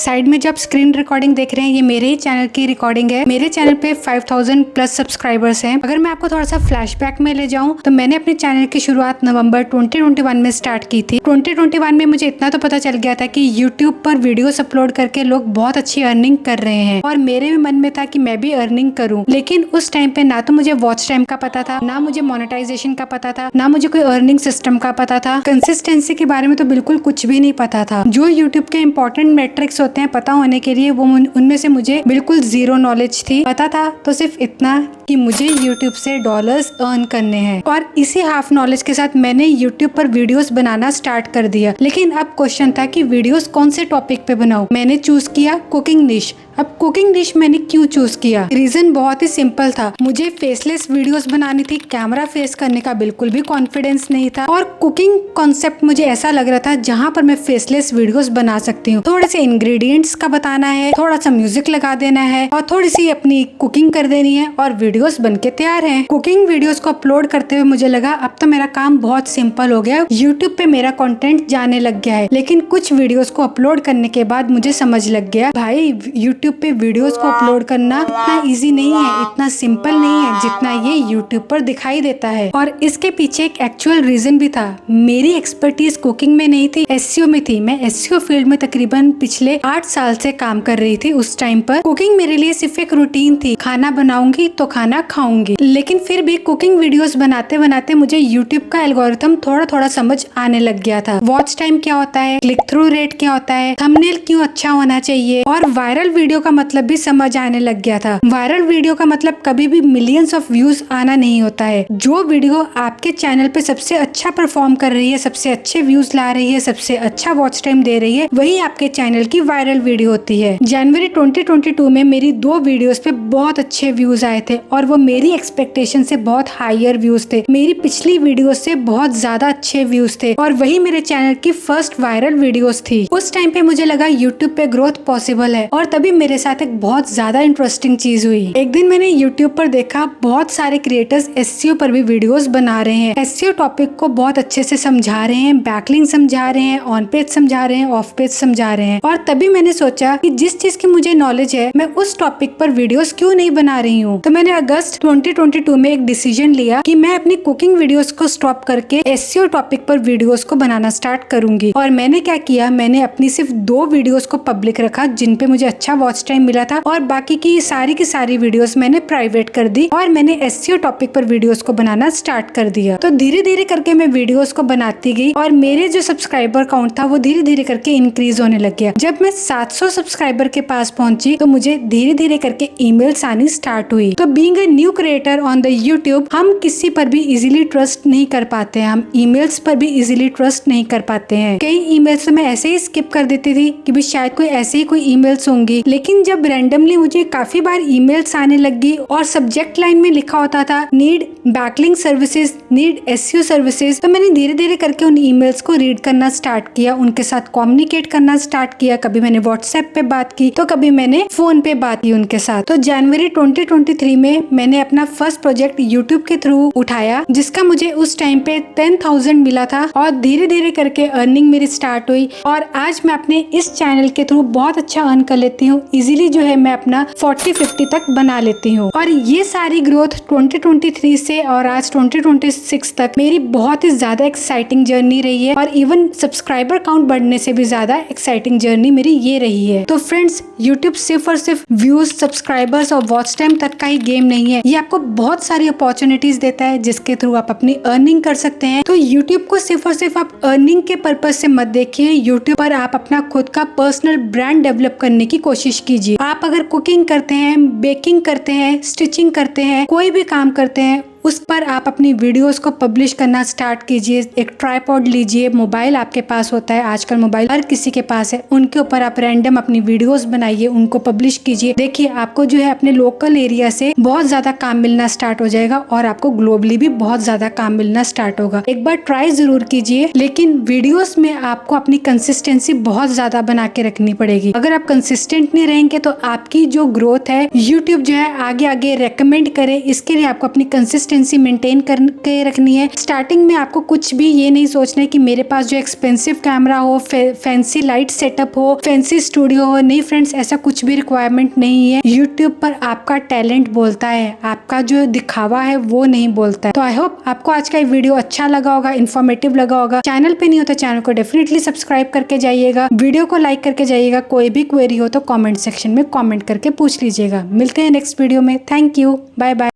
Side में जो आप स्क्रीन रिकॉर्डिंग देख रहे हैं ये मेरे ही चैनल की रिकॉर्डिंग है। मेरे चैनल पे 5000 प्लस सब्सक्राइबर्स हैं। अगर मैं आपको थोड़ा सा फ्लैशबैक में ले जाऊं तो मैंने अपने चैनल की शुरुआत नवंबर 2021 में स्टार्ट की थी। 2021 में मुझे इतना तो पता चल गया था कि यूट्यूब पर वीडियोस अपलोड करके लोग बहुत अच्छी अर्निंग कर रहे हैं और मेरे भी मन में था कि मैं भी अर्निंग करूं। लेकिन उस टाइम पे ना तो मुझे वॉच टाइम का पता था, ना मुझे मोनेटाइजेशन का पता था, ना मुझे कोई अर्निंग सिस्टम का पता था। कंसिस्टेंसी के बारे में तो बिल्कुल कुछ भी नहीं पता था। जो यूट्यूब के इंपॉर्टेंट मेट्रिक्स होते हैं पता होने के लिए वो उनमें से मुझे बिल्कुल जीरो नॉलेज थी। पता था तो सिर्फ इतना कि मुझे यूट्यूब से डॉलर्स अर्न करने हैं और इसी हाफ नॉलेज के साथ मैंने यूट्यूब पर वीडियोस बनाना स्टार्ट कर दिया। लेकिन अब क्वेश्चन था कि वीडियोस कौन से टॉपिक पे बनाऊं। मैंने चूज किया कुकिंग डिश। अब कुकिंग डिश मैंने क्यों चूज किया? रीजन बहुत ही सिंपल था। मुझे फेसलेस वीडियोस बनानी थी, कैमरा फेस करने का बिल्कुल भी कॉन्फिडेंस नहीं था और कुकिंग कॉन्सेप्ट मुझे ऐसा लग रहा था जहां पर मैं फेसलेस वीडियोस बना सकती हूँ। थोड़े से इंग्रेडिएंट्स का बताना है, थोड़ा सा म्यूजिक लगा देना है और थोड़ी सी अपनी कुकिंग कर देनी है और वीडियोस बन के तैयार हैं। कुकिंग वीडियोस को अपलोड करते हुए मुझे लगा अब तो मेरा काम बहुत सिंपल हो गया, यूट्यूब पे मेरा कंटेंट जाने लग गया है। लेकिन कुछ वीडियोस को अपलोड करने के बाद मुझे समझ लग गया भाई यूट्यूब पे वीडियोस को अपलोड करना इतना इजी नहीं है, इतना सिंपल नहीं है जितना ये यूट्यूब पर दिखाई देता है। और इसके पीछे एक एक्चुअल रीजन भी था। मेरी एक्सपर्टीज कुकिंग में नहीं थी, एसईओ में थी। मैं एसईओ फील्ड में तकरीबन पिछले 8 साल से काम कर रही थी। उस टाइम पर कुकिंग मेरे लिए सिर्फ एक रूटीन थी, खाना बनाऊंगी तो खाना खाऊंगी। लेकिन फिर भी कुकिंग वीडियोस बनाते बनाते मुझे यूट्यूब का एल्गोरिथम थोड़ा थोड़ा समझ आने लग गया था। वॉच टाइम क्या होता है, क्लिक थ्रू रेट क्या होता है, थंबनेल क्यों अच्छा होना चाहिए और वायरल वीडियो का मतलब भी समझ आने लग गया था। वायरल वीडियो का मतलब कभी भी मिलियंस ऑफ व्यूज आना नहीं होता है। जो वीडियो आपके चैनल पे सबसे अच्छा परफॉर्म कर रही है, सबसे अच्छे व्यूज ला रही है, सबसे अच्छा वॉच टाइम दे रही है, वही आपके चैनल की वायरल वीडियो होती है। जनवरी 2022 में मेरी 2 वीडियोस पे बहुत अच्छे व्यूज आए थे और वो मेरी एक्सपेक्टेशन से बहुत हायर व्यूज थे। मेरी पिछली वीडियो से बहुत ज्यादा अच्छे व्यूज थे और वही मेरे चैनल की फर्स्ट वायरल वीडियोस थी। उस टाइम पे मुझे लगा यूट्यूब पे ग्रोथ पॉसिबल है और तभी मेरे साथ एक बहुत ज्यादा इंटरेस्टिंग चीज हुई। एक दिन मैंने यूट्यूब पर देखा बहुत सारे क्रिएटर्स एसईओ पर भी वीडियोस बना रहे हैं। एसईओ टॉपिक को बहुत अच्छे से समझा रहे हैं, बैकलिंक समझा रहे हैं, ऑन पेज समझा रहे हैं, ऑफ पेज समझा रहे हैं। और तभी मैंने सोचा कि जिस चीज की मुझे नॉलेज है मैं उस टॉपिक पर वीडियोस क्यों नहीं बना रही हूँ। तो मैंने अगस्त 2022 में एक डिसीजन लिया कि मैं अपनी कुकिंग वीडियोस को स्टॉप करके एसईओ टॉपिक पर वीडियोस को बनाना स्टार्ट करूंगी। और मैंने क्या किया, मैंने अपनी सिर्फ 2 वीडियोस को पब्लिक रखा जिन पे मुझे अच्छा वॉच टाइम मिला था और बाकी की सारी वीडियोस मैंने प्राइवेट कर दी और मैंने एसईओ टॉपिक पर वीडियोस को बनाना स्टार्ट कर दिया। तो धीरे धीरे करके मैं वीडियोस को बनाती गई और मेरे जो सब्सक्राइबर काउंट था वो धीरे धीरे करके इंक्रीज होने लग गया। जब मैं 700 सब्सक्राइबर के पास पहुंची तो मुझे धीरे धीरे करके ईमेल्स आनी स्टार्ट हुई। तो being a new creator on the YouTube हम किसी पर भी इजीली ट्रस्ट नहीं कर पाते हैं, हम ईमेल्स पर भी इजीली ट्रस्ट नहीं कर पाते हैं। कई ईमेल्स तो मैं ऐसे ही स्किप कर देती थी कि भी शायद कोई ऐसे ही कोई ईमेल्स होंगी। लेकिन जब रैंडमली मुझे काफी बार ईमेल्स आने लगी और सब्जेक्ट लाइन में लिखा होता था need backlink services, need SEO services, तो मैंने धीरे धीरे करके उन ईमेल्स को रीड करना स्टार्ट किया, उनके साथ कम्युनिकेट करना स्टार्ट किया। कभी मैंने व्हाट्सएप पे बात की तो कभी मैंने फोन पे बात की उनके साथ। तो जनवरी 2023 में मैंने अपना फर्स्ट प्रोजेक्ट यूट्यूब के थ्रू उठाया जिसका मुझे उस टाइम पे 10,000 मिला था और धीरे धीरे करके अर्निंग मेरी स्टार्ट हुई और आज मैं अपने इस चैनल के थ्रू बहुत अच्छा अर्न कर लेती हूँ। इजीली जो है मैं अपना 40-50 तक बना लेती हूँ। और ये सारी ग्रोथ 2023 से और आज 2026 तक मेरी बहुत ही ज्यादा एक्साइटिंग जर्नी रही है और इवन सब्सक्राइबर काउंट बढ़ने से भी ज्यादा एक्साइटिंग जर्नी मेरी ये रही है। तो फ्रेंड्स यूट्यूब सिर्फ और सिर्फ व्यूज, सब्सक्राइबर्स और वॉच टाइम तक का ही गेम नहीं है, ये आपको बहुत सारी अपॉर्चुनिटीज देता है जिसके थ्रू आप अपनी अर्निंग कर सकते हैं। तो यूट्यूब को सिर्फ और सिर्फ आप अर्निंग के पर्पज से मत देखिए, यूट्यूब पर आप अपना खुद का पर्सनल ब्रांड डेवलप करने की कोशिश कीजिए। आप अगर कुकिंग करते हैं, बेकिंग करते हैं, स्टिचिंग करते हैं, कोई भी काम करते हैं उस पर आप अपनी वीडियोस को पब्लिश करना स्टार्ट कीजिए। एक ट्राइपॉड लीजिए, मोबाइल आपके पास होता है, आजकल मोबाइल हर किसी के पास है, उनके ऊपर आप रैंडम अपनी वीडियोस बनाइए, उनको पब्लिश कीजिए। देखिए आपको जो है अपने लोकल एरिया से बहुत ज्यादा काम मिलना स्टार्ट हो जाएगा और आपको ग्लोबली भी बहुत ज्यादा काम मिलना स्टार्ट होगा। एक बार ट्राई जरूर कीजिए, लेकिन वीडियोस में आपको अपनी कंसिस्टेंसी बहुत ज्यादा बना के रखनी पड़ेगी। अगर आप कंसिस्टेंट नहीं रहेंगे तो आपकी जो ग्रोथ है यूट्यूब जो है आगे आगे रेकमेंड करे, इसके लिए आपको अपनी कंसिस्टेंसी कंसिस्टेंसी मेंटेन करके रखनी है। स्टार्टिंग में आपको कुछ भी ये नहीं सोचना है कि मेरे पास जो एक्सपेंसिव कैमरा हो, फैंसी लाइट सेटअप हो, फैंसी स्टूडियो हो। नहीं फ्रेंड्स, ऐसा कुछ भी रिक्वायरमेंट नहीं है। यूट्यूब पर आपका टैलेंट बोलता है, आपका जो दिखावा है वो नहीं बोलता है। तो आई होप आपको आज का ये वीडियो अच्छा लगा होगा, इन्फॉर्मेटिव लगा होगा। चैनल पे नहीं हो तो चैनल को डेफिनेटली सब्सक्राइब करके जाइएगा, वीडियो को लाइक करके जाइएगा। कोई भी क्वेरी हो तो कमेंट सेक्शन में कमेंट करके पूछ लीजिएगा। मिलते हैं नेक्स्ट वीडियो में। Thank you, bye bye.